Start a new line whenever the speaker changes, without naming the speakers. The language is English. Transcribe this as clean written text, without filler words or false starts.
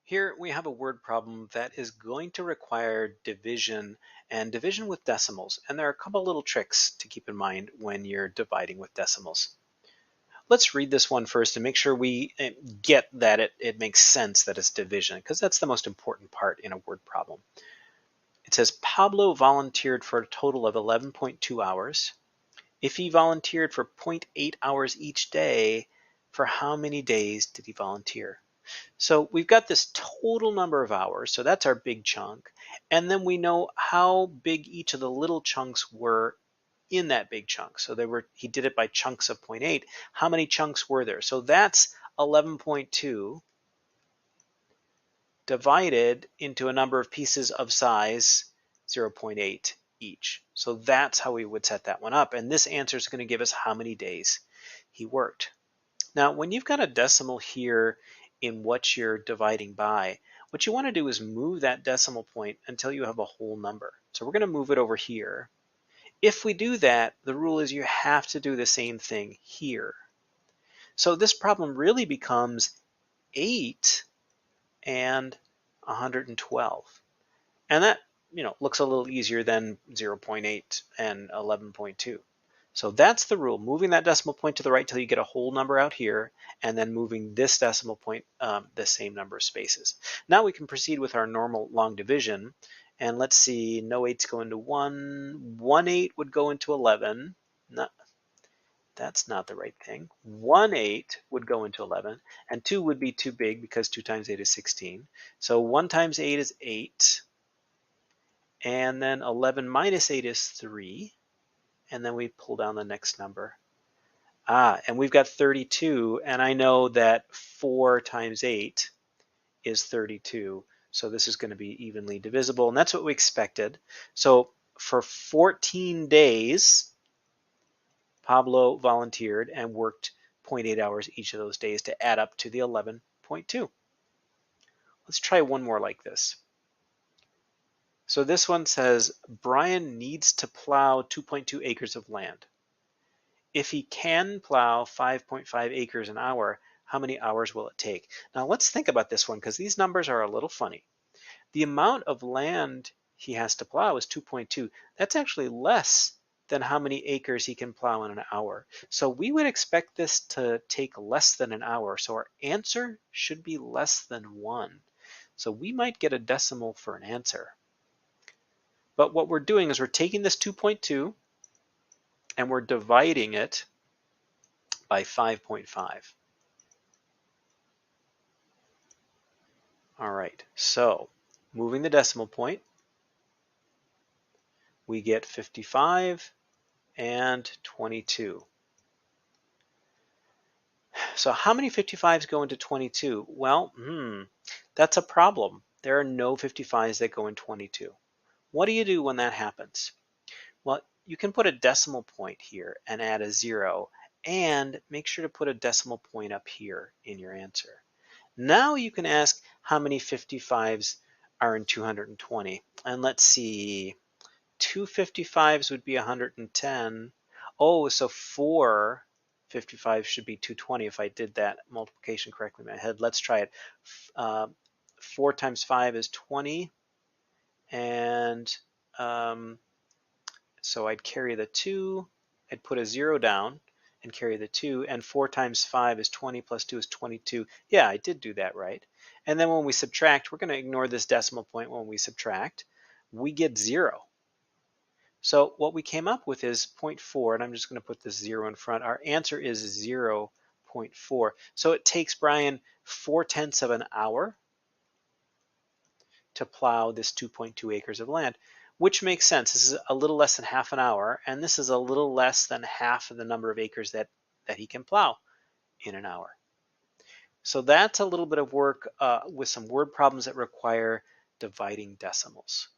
Here we have a word problem that is going to require division and division with decimals. And there are a couple little tricks to keep in mind when you're dividing with decimals. Let's read this one first and make sure we get that it makes sense that it's division, because that's the most important part in a word problem. It says Pablo volunteered for a total of 11.2 hours. If he volunteered for 0.8 hours each day, for how many days did he volunteer? So we've got this total number of hours, so that's our big chunk. And then we know how big each of the little chunks were in that big chunk. So he did it by chunks of 0.8. How many chunks were there? So that's 11.2 divided into a number of pieces of size 0.8 each. So that's how we would set that one up. And this answer is going to give us how many days he worked. Now, when you've got a decimal here in what you're dividing by, what you want to do is move that decimal point until you have a whole number. So we're going to move it over here. If we do that, the rule is you have to do the same thing here. So this problem really becomes 8 and 112. And that, looks a little easier than 0.8 and 11.2. So that's the rule, moving that decimal point to the right till you get a whole number out here, and then moving this decimal point the same number of spaces. Now we can proceed with our normal long division, and let's see, no 8's go into 1, 1 8 would go into 11, no, that's not the right thing. 1 8 would go into 11, and 2 would be too big because 2 times 8 is 16. So 1 times 8 is 8, and then 11 minus 8 is 3. And then we pull down the next number. And we've got 32, and I know that 4 times 8 is 32, so this is going to be evenly divisible, and that's what we expected. So for 14 days, Pablo volunteered and worked 0.8 hours each of those days to add up to the 11.2. Let's try one more like this. So this one says, Brian needs to plow 2.2 acres of land. If he can plow 5.5 acres an hour, how many hours will it take? Now let's think about this one, because these numbers are a little funny. The amount of land he has to plow is 2.2. That's actually less than how many acres he can plow in an hour. So we would expect this to take less than an hour. So our answer should be less than 1. So we might get a decimal for an answer. But what we're doing is we're taking this 2.2 and we're dividing it by 5.5. All right, so moving the decimal point, we get 55 and 22. So how many 55s go into 22? Well, that's a problem. There are no 55s that go in 22. What do you do when that happens? Well, you can put a decimal point here and add a 0, and make sure to put a decimal point up here in your answer. Now you can ask how many 55s are in 220. And let's see, 2 55s would be 110. Oh, so 4 55s should be 220 if I did that multiplication correctly in my head. Let's try it. 4 times 5 is 20. And so I'd carry the 2. I'd put a 0 down and carry the 2, and 4 times 5 is 20 plus 2 is 22. Yeah, I did do that right. And then when we subtract, we're going to ignore this decimal point when we subtract. We get 0. So what we came up with is 0.4, and I'm just going to put this 0 in front. Our answer is 0.4. So it takes Brian 4/10 of an hour to plow this 2.2 acres of land, which makes sense. This is a little less than half an hour, and this is a little less than half of the number of acres that he can plow in an hour. So that's a little bit of work with some word problems that require dividing decimals.